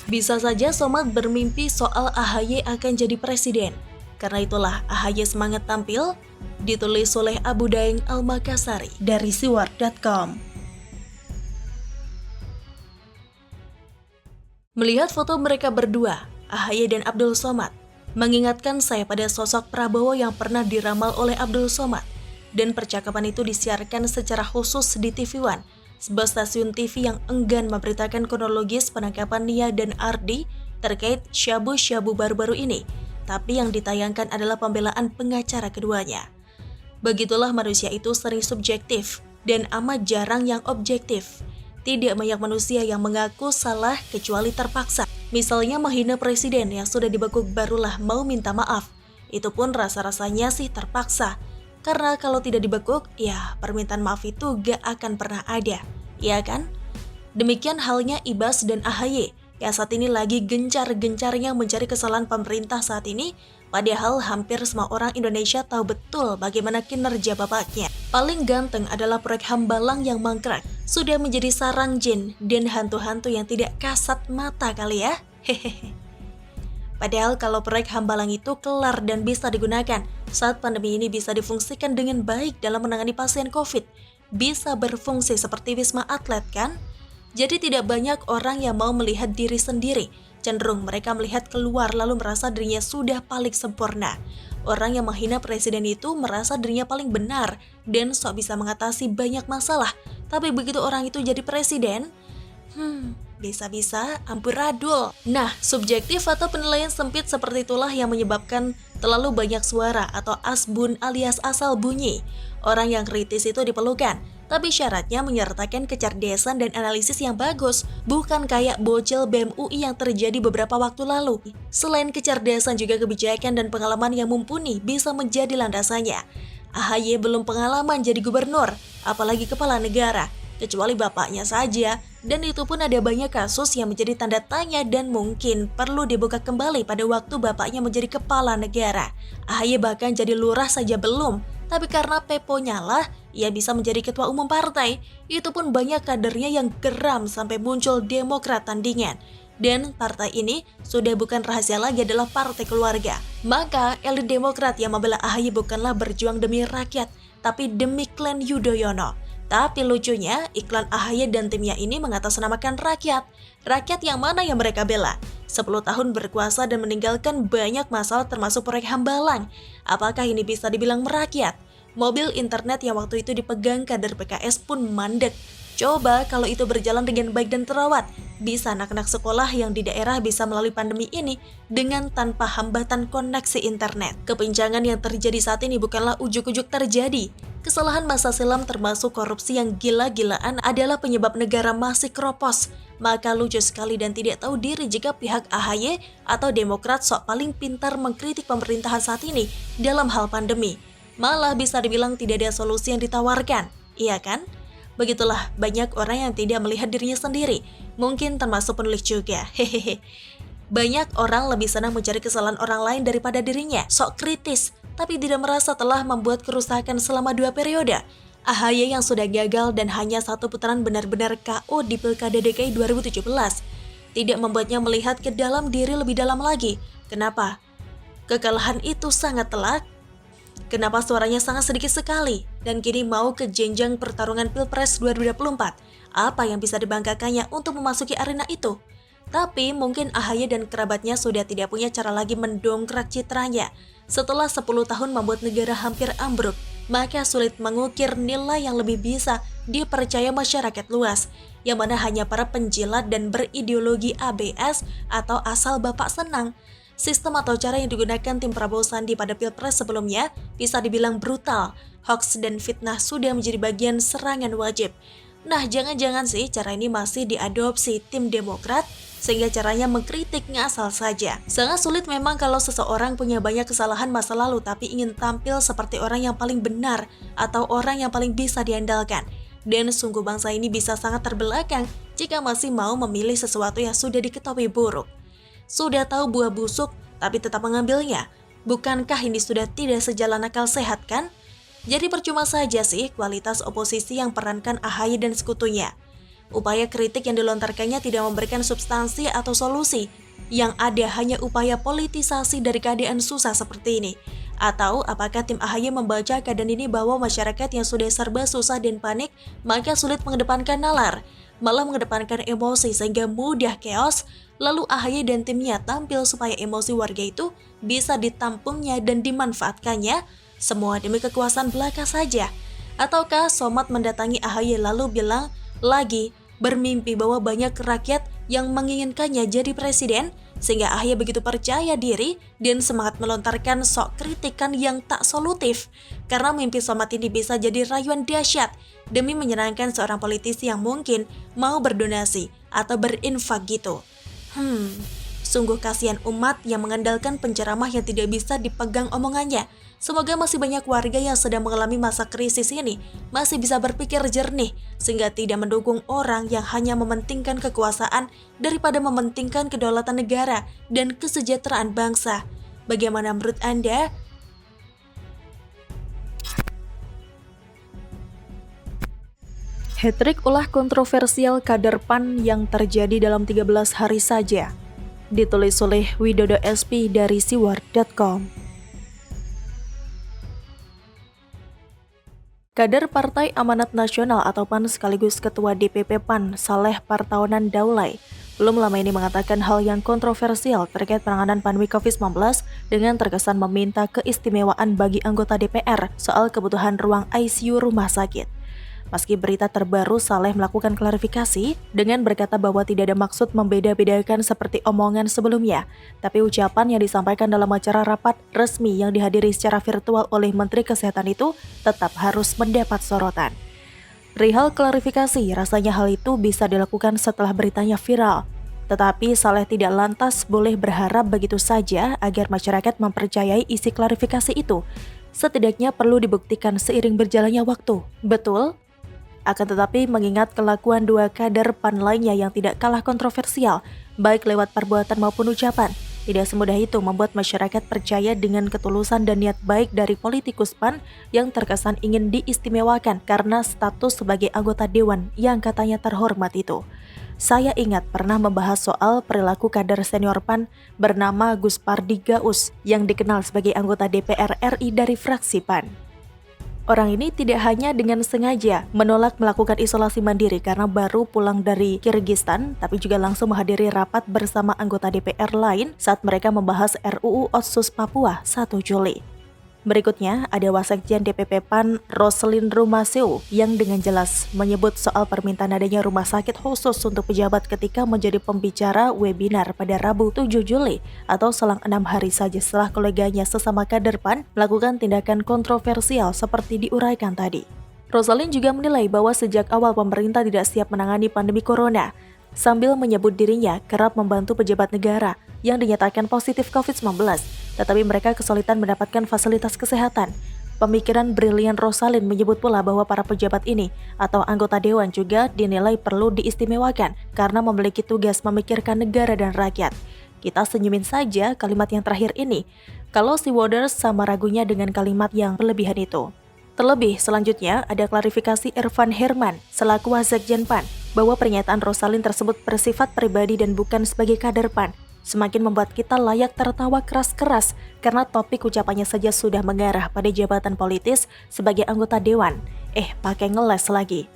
Bisa saja Somad bermimpi soal AHY akan jadi presiden. Karena itulah AHY semangat tampil, ditulis oleh Abu Daeng Al-Makassari dari siwar.com. Melihat foto mereka berdua, AHY dan Abdul Somad, mengingatkan saya pada sosok Prabowo yang pernah diramal oleh Abdul Somad. Dan percakapan itu disiarkan secara khusus di TV One, sebuah stasiun TV yang enggan memberitakan kronologis penangkapan Nia dan Ardi terkait syabu-syabu baru-baru ini, tapi yang ditayangkan adalah pembelaan pengacara keduanya. Begitulah manusia itu sering subjektif dan amat jarang yang objektif. Tidak banyak manusia yang mengaku salah kecuali terpaksa. Misalnya menghina presiden yang sudah dibekuk barulah mau minta maaf. Itu pun rasa-rasanya sih terpaksa. Karena kalau tidak dibekuk, ya permintaan maaf itu gak akan pernah ada. Iya kan? Demikian halnya Ibas dan AHY yang saat ini lagi gencar-gencarnya mencari kesalahan pemerintah saat ini, padahal hampir semua orang Indonesia tahu betul bagaimana kinerja bapaknya. Paling ganteng adalah proyek Hambalang yang mangkrak, sudah menjadi sarang jin dan hantu-hantu yang tidak kasat mata kali ya. Hehehe. Padahal kalau proyek Hambalang itu kelar dan bisa digunakan saat pandemi ini, bisa difungsikan dengan baik dalam menangani pasien COVID. Bisa berfungsi seperti Wisma Atlet kan? Jadi tidak banyak orang yang mau melihat diri sendiri. Cenderung mereka melihat keluar lalu merasa dirinya sudah paling sempurna. Orang yang menghina presiden itu merasa dirinya paling benar dan sok bisa mengatasi banyak masalah. Tapi begitu orang itu jadi presiden, bisa-bisa amburadul. Nah, subjektif atau penilaian sempit seperti itulah yang menyebabkan terlalu banyak suara atau asbun alias asal bunyi. Orang yang kritis itu diperlukan, tapi syaratnya menyertakan kecerdasan dan analisis yang bagus, bukan kayak bocil BEM UI yang terjadi beberapa waktu lalu. Selain kecerdasan, juga kebijakan dan pengalaman yang mumpuni bisa menjadi landasannya. AHY belum pengalaman jadi gubernur, apalagi kepala negara, kecuali bapaknya saja, dan itu pun ada banyak kasus yang menjadi tanda tanya dan mungkin perlu dibuka kembali pada waktu bapaknya menjadi kepala negara. AHY bahkan jadi lurah saja belum, tapi karena peponya lah, ia bisa menjadi ketua umum partai. Itu pun banyak kadernya yang geram sampai muncul Demokrat tandingan. Dan partai ini sudah bukan rahasia lagi, adalah partai keluarga. Maka elit Demokrat yang membela AHY bukanlah berjuang demi rakyat, tapi demi klan Yudhoyono. Tapi lucunya, iklan AHY dan timnya ini mengatasnamakan rakyat. Rakyat yang mana yang mereka bela? 10 tahun berkuasa dan meninggalkan banyak masalah termasuk proyek Hambalang. Apakah ini bisa dibilang merakyat? Mobil internet yang waktu itu dipegang kader PKS pun mandek. Coba kalau itu berjalan dengan baik dan terawat, bisa anak-anak sekolah yang di daerah bisa melalui pandemi ini dengan tanpa hambatan koneksi internet. Kepincangan yang terjadi saat ini bukanlah ujuk-ujuk terjadi. Kesalahan masa silam termasuk korupsi yang gila-gilaan adalah penyebab negara masih keropos. Maka lucu sekali dan tidak tahu diri jika pihak AHY atau Demokrat sok paling pintar mengkritik pemerintahan saat ini dalam hal pandemi. Malah bisa dibilang tidak ada solusi yang ditawarkan, iya kan? Begitulah banyak orang yang tidak melihat dirinya sendiri, mungkin termasuk penulis juga. Hehehe. Banyak orang lebih senang mencari kesalahan orang lain daripada dirinya, sok kritis, tapi tidak merasa telah membuat kerusakan selama 2 periode. AHY yang sudah gagal dan hanya 1 putaran benar-benar KO di Pilkada DKI 2017, tidak membuatnya melihat ke dalam diri lebih dalam lagi. Kenapa? Kekalahan itu sangat telak. Kenapa suaranya sangat sedikit sekali? Dan kini mau ke jenjang pertarungan Pilpres 2024. Apa yang bisa dibanggakannya untuk memasuki arena itu? Tapi mungkin AHY dan kerabatnya sudah tidak punya cara lagi mendongkrak citranya. Setelah 10 tahun membuat negara hampir ambruk, maka sulit mengukir nilai yang lebih bisa dipercaya masyarakat luas, yang mana hanya para penjilat dan berideologi ABS atau asal bapak senang. Sistem atau cara yang digunakan tim Prabowo Sandi pada Pilpres sebelumnya bisa dibilang brutal. Hoax dan fitnah sudah menjadi bagian serangan wajib. Nah, jangan-jangan sih cara ini masih diadopsi tim Demokrat, sehingga caranya mengkritik ngasal saja. Sangat sulit memang kalau seseorang punya banyak kesalahan masa lalu tapi ingin tampil seperti orang yang paling benar atau orang yang paling bisa diandalkan. Dan sungguh bangsa ini bisa sangat terbelakang jika masih mau memilih sesuatu yang sudah diketahui buruk. Sudah tahu buah busuk, tapi tetap mengambilnya. Bukankah ini sudah tidak sejalan akal sehat kan? Jadi percuma saja sih kualitas oposisi yang perankan AHY dan sekutunya. Upaya kritik yang dilontarkannya tidak memberikan substansi atau solusi. Yang ada hanya upaya politisasi dari keadaan susah seperti ini. Atau apakah tim AHY membaca keadaan ini bahwa masyarakat yang sudah serba susah dan panik, maka sulit mengedepankan nalar, malah mengedepankan emosi sehingga mudah chaos, lalu AHY dan timnya tampil supaya emosi warga itu bisa ditampungnya dan dimanfaatkannya, semua demi kekuasaan belaka saja. Ataukah Somad mendatangi AHY lalu bilang lagi bermimpi bahwa banyak rakyat yang menginginkannya jadi presiden, sehingga AHY begitu percaya diri dan semangat melontarkan sok kritikan yang tak solutif. Karena mimpi Somad ini bisa jadi rayuan dahsyat demi menyenangkan seorang politisi yang mungkin mau berdonasi atau berinfak gitu. Sungguh kasihan umat yang mengandalkan penceramah yang tidak bisa dipegang omongannya. Semoga masih banyak warga yang sedang mengalami masa krisis ini masih bisa berpikir jernih sehingga tidak mendukung orang yang hanya mementingkan kekuasaan daripada mementingkan kedaulatan negara dan kesejahteraan bangsa. Bagaimana menurut Anda? Hat-trick ulah kontroversial kader PAN yang terjadi dalam 13 hari saja. Ditulis oleh Widodo SP dari siwar.com. Kader Partai Amanat Nasional atau PAN sekaligus Ketua DPP PAN Saleh Partaunan Daulay belum lama ini mengatakan hal yang kontroversial terkait penanganan pandemi COVID-19 dengan terkesan meminta keistimewaan bagi anggota DPR soal kebutuhan ruang ICU rumah sakit. Meski berita terbaru, Saleh melakukan klarifikasi dengan berkata bahwa tidak ada maksud membeda-bedakan seperti omongan sebelumnya, tapi ucapan yang disampaikan dalam acara rapat resmi yang dihadiri secara virtual oleh Menteri Kesehatan itu tetap harus mendapat sorotan. Perihal klarifikasi, rasanya hal itu bisa dilakukan setelah beritanya viral. Tetapi Saleh tidak lantas boleh berharap begitu saja agar masyarakat mempercayai isi klarifikasi itu. Setidaknya perlu dibuktikan seiring berjalannya waktu. Betul? Akan tetapi mengingat kelakuan dua kader PAN lainnya yang tidak kalah kontroversial, baik lewat perbuatan maupun ucapan, tidak semudah itu membuat masyarakat percaya dengan ketulusan dan niat baik dari politikus PAN yang terkesan ingin diistimewakan karena status sebagai anggota dewan yang katanya terhormat itu. Saya ingat pernah membahas soal perilaku kader senior PAN bernama Gus Pardi Gaus yang dikenal sebagai anggota DPR RI dari fraksi PAN. Orang ini tidak hanya dengan sengaja menolak melakukan isolasi mandiri karena baru pulang dari Kirgistan, tapi juga langsung menghadiri rapat bersama anggota DPR lain saat mereka membahas RUU Otsus Papua 1 Juli. Berikutnya, ada Wasekjen DPP PAN Roselyn Rumaseu yang dengan jelas menyebut soal permintaan adanya rumah sakit khusus untuk pejabat ketika menjadi pembicara webinar pada Rabu 7 Juli atau selang 6 hari saja setelah koleganya sesama kader PAN melakukan tindakan kontroversial seperti diuraikan tadi. Roselyn juga menilai bahwa sejak awal pemerintah tidak siap menangani pandemi corona, sambil menyebut dirinya kerap membantu pejabat negara yang dinyatakan positif COVID-19, tetapi mereka kesulitan mendapatkan fasilitas kesehatan. Pemikiran brilian Roselyn menyebut pula bahwa para pejabat ini atau anggota dewan juga dinilai perlu diistimewakan karena memiliki tugas memikirkan negara dan rakyat. Kita senyumin saja kalimat yang terakhir ini, kalau si Waters sama ragunya dengan kalimat yang berlebihan itu. Terlebih, selanjutnya ada klarifikasi Irfan Herman selaku Wasekjen PAN bahwa pernyataan Roselyn tersebut bersifat pribadi dan bukan sebagai kader PAN. Semakin membuat kita layak tertawa keras-keras karena topik ucapannya saja sudah mengarah pada jabatan politis sebagai anggota dewan. Pakai ngeles lagi.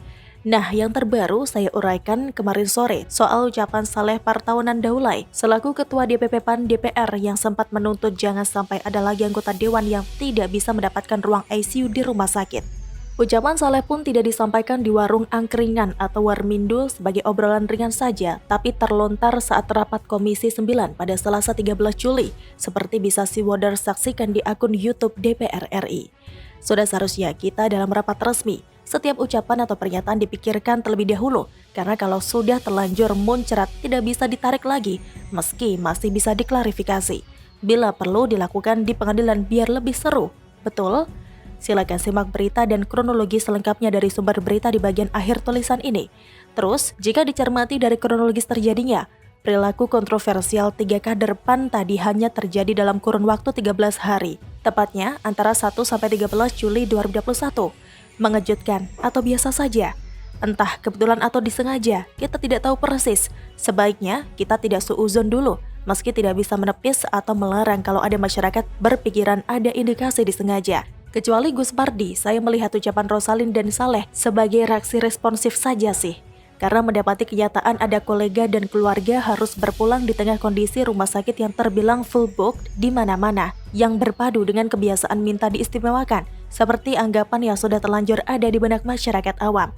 Nah, yang terbaru saya uraikan kemarin sore soal ucapan Saleh Partaunan Daulay selaku Ketua DPP PAN DPR yang sempat menuntut jangan sampai ada lagi anggota dewan yang tidak bisa mendapatkan ruang ICU di rumah sakit. Ucapan Saleh pun tidak disampaikan di warung angkringan atau warmindo sebagai obrolan ringan saja, tapi terlontar saat rapat Komisi 9 pada Selasa 13 Juli, seperti bisa si Waters saksikan di akun YouTube DPR RI. Sudah seharusnya kita dalam rapat resmi, setiap ucapan atau pernyataan dipikirkan terlebih dahulu, karena kalau sudah terlanjur muncrat tidak bisa ditarik lagi, meski masih bisa diklarifikasi. Bila perlu dilakukan di pengadilan biar lebih seru, betul? Silakan simak berita dan kronologi selengkapnya dari sumber berita di bagian akhir tulisan ini. Terus, jika dicermati dari kronologis terjadinya, perilaku kontroversial 3 kader PAN tadi hanya terjadi dalam kurun waktu 13 hari, tepatnya antara 1 sampai 13 Juli 2021. Mengejutkan atau biasa saja? Entah kebetulan atau disengaja, kita tidak tahu persis. Sebaiknya kita tidak suuzon dulu, meski tidak bisa menepis atau melarang kalau ada masyarakat berpikiran ada indikasi disengaja. Kecuali Gus Pardi, saya melihat ucapan Rosalin dan Saleh sebagai reaksi responsif saja sih. Karena mendapati kenyataan ada kolega dan keluarga harus berpulang di tengah kondisi rumah sakit yang terbilang full booked di mana-mana, yang berpadu dengan kebiasaan minta diistimewakan, seperti anggapan yang sudah terlanjur ada di benak masyarakat awam.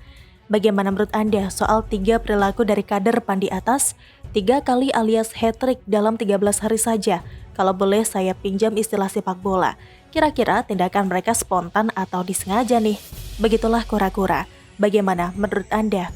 Bagaimana menurut Anda soal 3 perilaku dari kader PAN di atas? 3 kali alias hat-trick dalam 13 hari saja. Kalau boleh saya pinjam istilah sepak bola. Kira-kira tindakan mereka spontan atau disengaja nih? Begitulah kura-kura. Bagaimana menurut Anda?